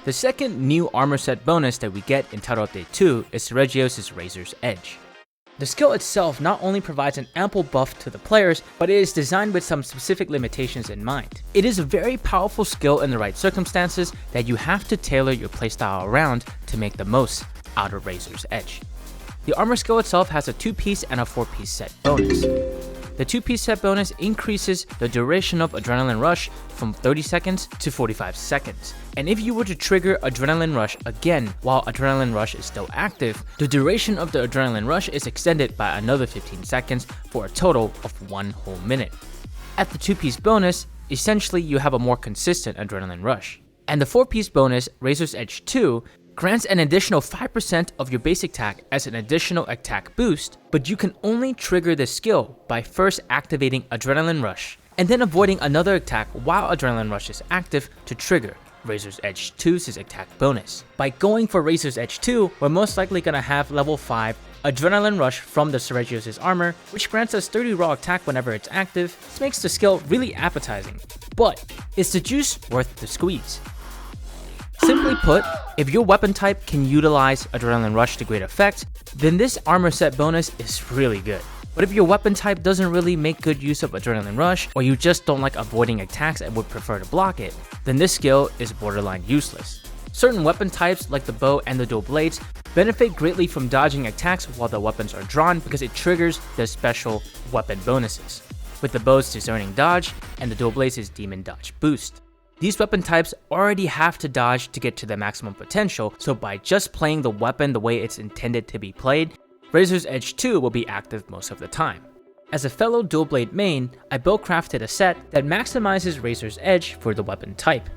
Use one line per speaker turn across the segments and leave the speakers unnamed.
The second new armor set bonus that we get in Title Update 2 is Seregio's Razor's Edge. The skill itself not only provides an ample buff to the players, but it is designed with some specific limitations in mind. It is a very powerful skill in the right circumstances that you have to tailor your playstyle around to make the most out of Razor's Edge. The armor skill itself has a 2-piece and a 4-piece set bonus. The 2-piece set bonus increases the duration of Adrenaline Rush from 30 seconds to 45 seconds. And if you were to trigger Adrenaline Rush again while Adrenaline Rush is still active, the duration of the Adrenaline Rush is extended by another 15 seconds for a total of 1 whole minute. At the 2-piece bonus, essentially you have a more consistent Adrenaline Rush. And the 4-piece bonus, Razor's Edge 2, grants an additional 5% of your basic attack as an additional attack boost, but you can only trigger this skill by first activating Adrenaline Rush, and then avoiding another attack while Adrenaline Rush is active to trigger Razor's Edge 2's attack bonus. By going for Razor's Edge 2, we're most likely going to have level 5 Adrenaline Rush from the Seregio's armor, which grants us 30 raw attack whenever it's active. This makes the skill really appetizing, but is the juice worth the squeeze? Simply put, if your weapon type can utilize Adrenaline Rush to great effect, then this armor set bonus is really good. But if your weapon type doesn't really make good use of Adrenaline Rush, or you just don't like avoiding attacks and would prefer to block it, then this skill is borderline useless. Certain weapon types like the bow and the dual blades benefit greatly from dodging attacks while the weapons are drawn because it triggers the special weapon bonuses, with the bow's Discerning Dodge and the dual blades' Demon Dodge boost. These weapon types already have to dodge to get to their maximum potential, so by just playing the weapon the way it's intended to be played, Razor's Edge 2 will be active most of the time. As a fellow dual blade main, I build crafted a set that maximizes Razor's Edge for the weapon type.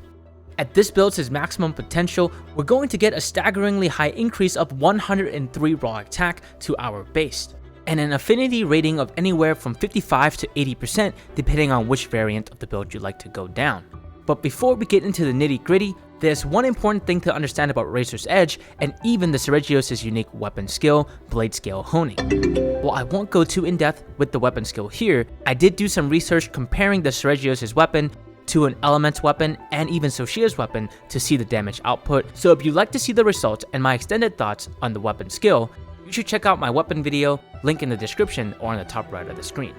At this build's maximum potential, we're going to get a staggeringly high increase of 103 raw attack to our base, and an affinity rating of anywhere from 55 to 80% depending on which variant of the build you like to go down. But before we get into the nitty gritty, there's one important thing to understand about Razor's Edge and even the Seregio's unique weapon skill, Blade Scale Honing. While I won't go too in depth with the weapon skill here, I did do some research comparing the Seregio's weapon to an Element's weapon and even Soshia's weapon to see the damage output, so if you'd like to see the results and my extended thoughts on the weapon skill, you should check out my weapon video, link in the description or on the top right of the screen.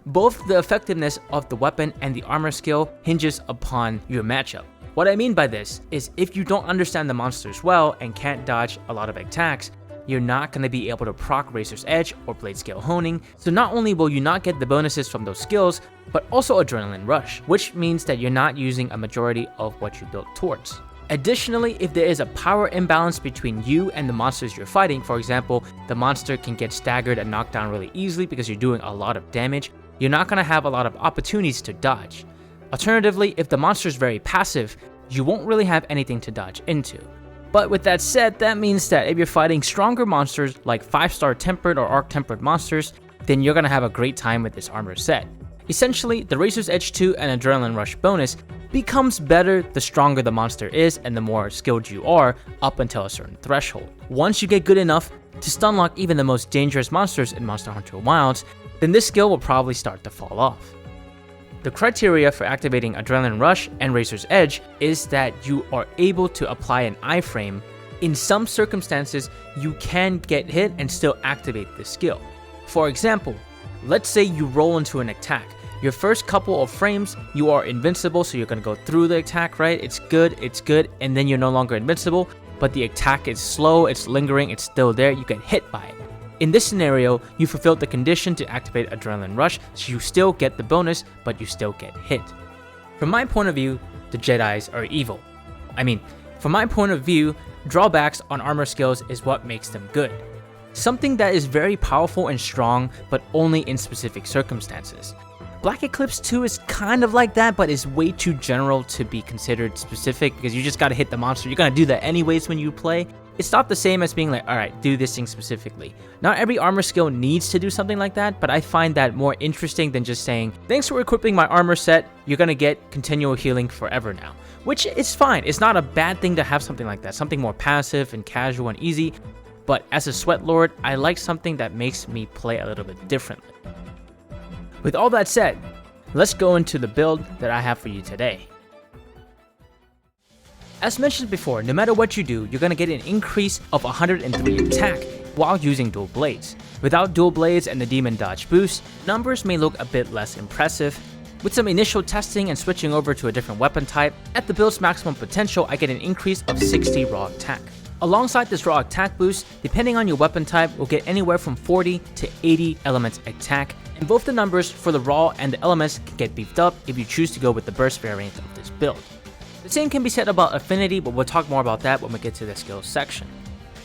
Both the effectiveness of the weapon and the armor skill hinges upon your matchup. What I mean by this is if you don't understand the monsters well and can't dodge a lot of attacks, you're not going to be able to proc Razor's Edge or Blade Scale Honing, so not only will you not get the bonuses from those skills, but also Adrenaline Rush, which means that you're not using a majority of what you built towards. Additionally, if there is a power imbalance between you and the monsters you're fighting, for example, the monster can get staggered and knocked down really easily because you're doing a lot of damage, you're not going to have a lot of opportunities to dodge. Alternatively, if the monster is very passive, you won't really have anything to dodge into. But with that said, that means that if you're fighting stronger monsters like 5-star tempered or arc tempered monsters, then you're going to have a great time with this armor set. Essentially, the Razor's Edge 2 and Adrenaline Rush bonus becomes better the stronger the monster is and the more skilled you are up until a certain threshold. Once you get good enough to stunlock even the most dangerous monsters in Monster Hunter Wilds, then this skill will probably start to fall off. The criteria for activating Adrenaline Rush and Razor's Edge is that you are able to apply an iframe. In some circumstances, you can get hit and still activate this skill. For example, let's say you roll into an attack. Your first couple of frames, you are invincible, so you're going to go through the attack, right? It's good, and then you're no longer invincible, but the attack is slow, it's lingering, it's still there, you get hit by it. In this scenario, you fulfilled the condition to activate Adrenaline Rush, so you still get the bonus, but you still get hit. From my point of view, the Jedis are evil. From my point of view, drawbacks on armor skills is what makes them good. Something that is very powerful and strong, but only in specific circumstances. Black Eclipse 2 is kind of like that, but is way too general to be considered specific because you just gotta hit the monster. You're gonna do that anyways when you play. It's not the same as being like, alright, do this thing specifically. Not every armor skill needs to do something like that, but I find that more interesting than just saying, thanks for equipping my armor set, you're gonna get continual healing forever now. Which is fine, it's not a bad thing to have something like that, something more passive and casual and easy, but as a sweat lord, I like something that makes me play a little bit differently. With all that said, let's go into the build that I have for you today. As mentioned before, no matter what you do, you're going to get an increase of 103 attack while using dual blades. Without dual blades and the demon dodge boost, numbers may look a bit less impressive. With some initial testing and switching over to a different weapon type, at the build's maximum potential I get an increase of 60 raw attack. Alongside this raw attack boost, depending on your weapon type, we'll get anywhere from 40 to 80 elements attack, and both the numbers for the raw and the elements can get beefed up if you choose to go with the burst variant of this build. The same can be said about affinity, but we'll talk more about that when we get to the skills section.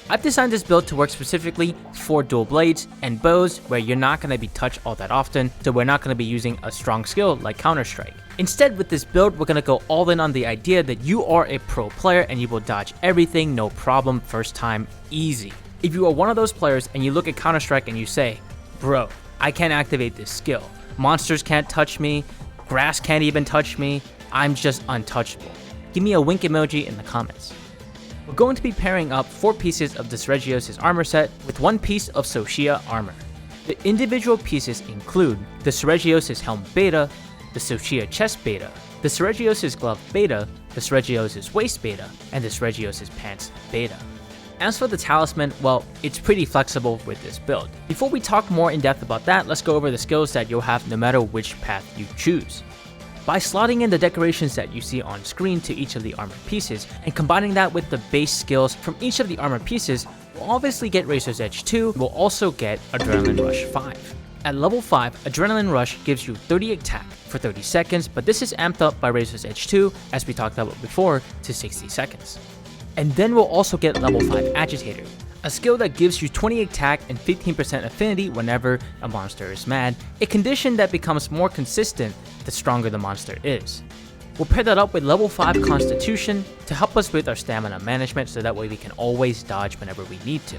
I've designed this build to work specifically for dual blades and bows where you're not going to be touched all that often, so we're not going to be using a strong skill like Counter-Strike. Instead, with this build, we're going to go all in on the idea that you are a pro player and you will dodge everything no problem first time easy. If you are one of those players and you look at Counter-Strike and you say, bro, I can't activate this skill, monsters can't touch me, grass can't even touch me, I'm just untouchable, give me a wink emoji in the comments. We're going to be pairing up 4 pieces of the Seregio's armor set with 1 piece of Seregio armor. The individual pieces include the Seregio's helm beta, the Seregio chest beta, the Seregio's glove beta, the Seregio's waist beta, and the Seregio's pants beta. As for the talisman, well, it's pretty flexible with this build. Before we talk more in depth about that, let's go over the skills that you'll have no matter which path you choose. By slotting in the decorations that you see on screen to each of the armor pieces, and combining that with the base skills from each of the armor pieces, we'll obviously get Razor's Edge 2, we'll also get Adrenaline Rush 5. At level 5, Adrenaline Rush gives you 30 attack for 30 seconds, but this is amped up by Razor's Edge 2, as we talked about before, to 60 seconds. And then we'll also get level 5 Agitator, a skill that gives you 20 attack and 15% affinity whenever a monster is mad, a condition that becomes more consistent the stronger the monster is. We'll pair that up with level 5 Constitution to help us with our stamina management so that way we can always dodge whenever we need to.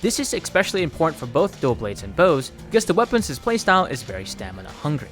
This is especially important for both dual blades and bows because the weapon's playstyle is very stamina hungry.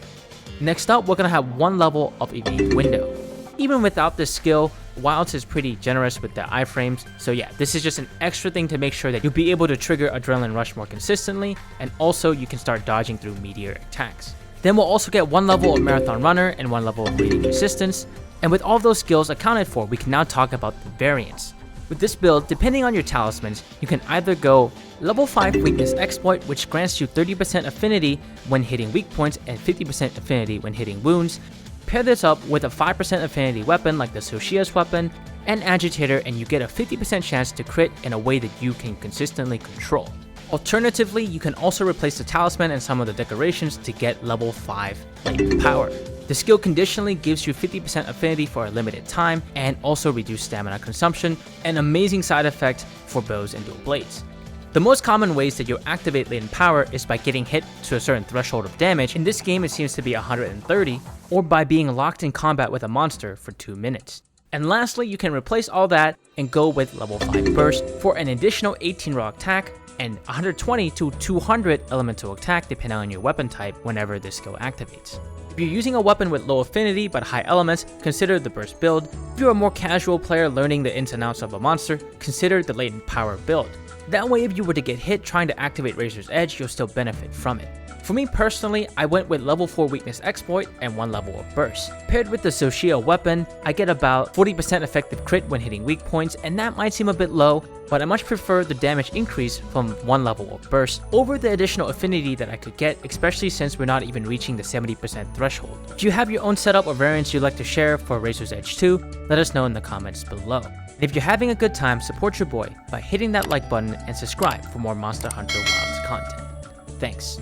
Next up, we're going to have 1 level of evade window. Even without this skill, Wilds is pretty generous with the iframes, so yeah, this is just an extra thing to make sure that you'll be able to trigger Adrenaline Rush more consistently, and also you can start dodging through meteor attacks. Then we'll also get 1 level of Marathon Runner and 1 level of Bleeding Resistance, and with all of those skills accounted for, we can now talk about the variants. With this build, depending on your talismans, you can either go level 5 Weakness Exploit, which grants you 30% affinity when hitting weak points and 50% affinity when hitting wounds. Pair this up with a 5% affinity weapon like the Seregio's weapon and Agitator, and you get a 50% chance to crit in a way that you can consistently control. Alternatively, you can also replace the talisman and some of the decorations to get level 5 Latent Power. The skill conditionally gives you 50% affinity for a limited time and also reduced stamina consumption, an amazing side effect for bows and dual blades. The most common ways that you'll activate Latent Power is by getting hit to a certain threshold of damage. In this game it seems to be 130, or by being locked in combat with a monster for 2 minutes. And lastly, you can replace all that and go with level 5 Burst for an additional 18 raw attack and 120 to 200 elemental attack depending on your weapon type whenever this skill activates. If you're using a weapon with low affinity but high elements, consider the Burst build. If you're a more casual player learning the ins and outs of a monster, consider the Latent Power build. That way if you were to get hit trying to activate Razor's Edge, you'll still benefit from it. For me personally, I went with level 4 Weakness Exploit and 1 level of Burst. Paired with the Seregio weapon, I get about 40% effective crit when hitting weak points, and that might seem a bit low, but I much prefer the damage increase from 1 level of Burst over the additional affinity that I could get, especially since we're not even reaching the 70% threshold. If you have your own setup or variants you'd like to share for Razor's Edge 2, let us know in the comments below. And if you're having a good time, support your boy by hitting that like button and subscribe for more Monster Hunter Wilds content. Thanks.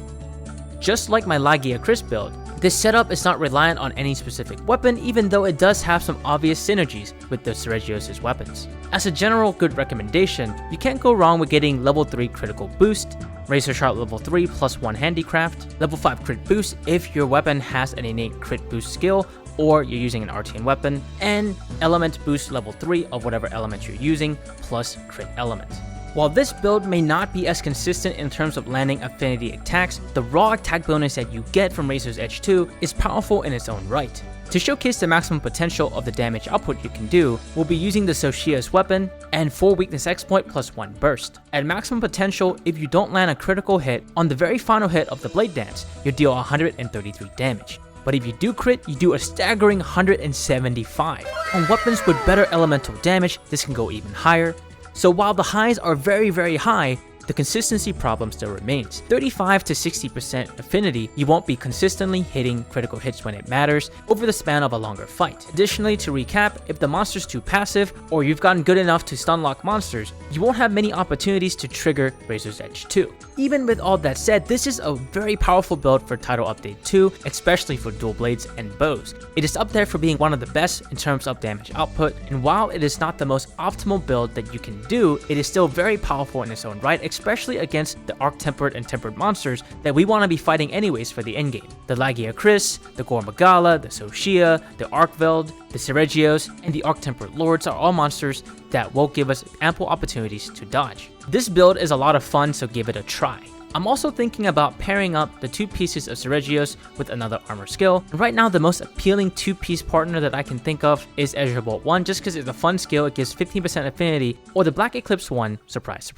Just like my Lagia Chris build, this setup is not reliant on any specific weapon, even though it does have some obvious synergies with the Seregio's weapons. As a general good recommendation, you can't go wrong with getting level 3 critical boost, Razor Sharp level 3 plus 1 handicraft, level 5 crit boost if your weapon has an innate crit boost skill or you're using an RTN weapon, and element boost level 3 of whatever element you're using plus crit element. While this build may not be as consistent in terms of landing affinity attacks, the raw attack bonus that you get from Razor's Edge 2 is powerful in its own right. To showcase the maximum potential of the damage output you can do, we'll be using the Seregio's weapon and 4 Weakness Exploit plus 1 Burst. At maximum potential, if you don't land a critical hit, on the very final hit of the Blade Dance, you'll deal 133 damage. but if you do crit, you do a staggering 175. On weapons with better elemental damage, this can go even higher. So while the highs are very high, the consistency problem still remains. 35 to 60% affinity, you won't be consistently hitting critical hits when it matters over the span of a longer fight. Additionally, to recap, if the monster's too passive, or you've gotten good enough to stun lock monsters, you won't have many opportunities to trigger Razor's Edge 2. Even with all that said, this is a very powerful build for Title Update 2, especially for dual blades and bows. It is up there for being one of the best in terms of damage output, and while it is not the most optimal build that you can do, it is still very powerful in its own right, especially against the Arc-tempered and tempered monsters that we want to be fighting anyways for the endgame. The Lagia Chris, the Gore Magala, the Soshia, the Arkveld, the Seregios, and the Arc-tempered Lords are all monsters that will give us ample opportunities to dodge. This build is a lot of fun, so give it a try. I'm also thinking about pairing up the 2 pieces of Seregios with another armor skill. Right now, the most appealing 2-piece partner that I can think of is Azure Bolt 1, just because it's a fun skill, it gives 15% affinity, or the Black Eclipse 1, surprise.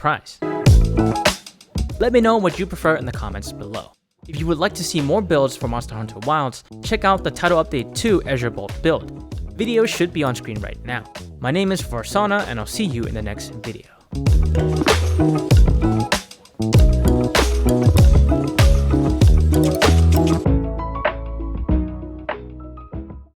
Let me know what you prefer in the comments below. If you would like to see more builds for Monster Hunter Wilds, check out the Title Update 2 Azure Bolt build. Videos should be on screen right now. My name is Varsana, and I'll see you in the next video.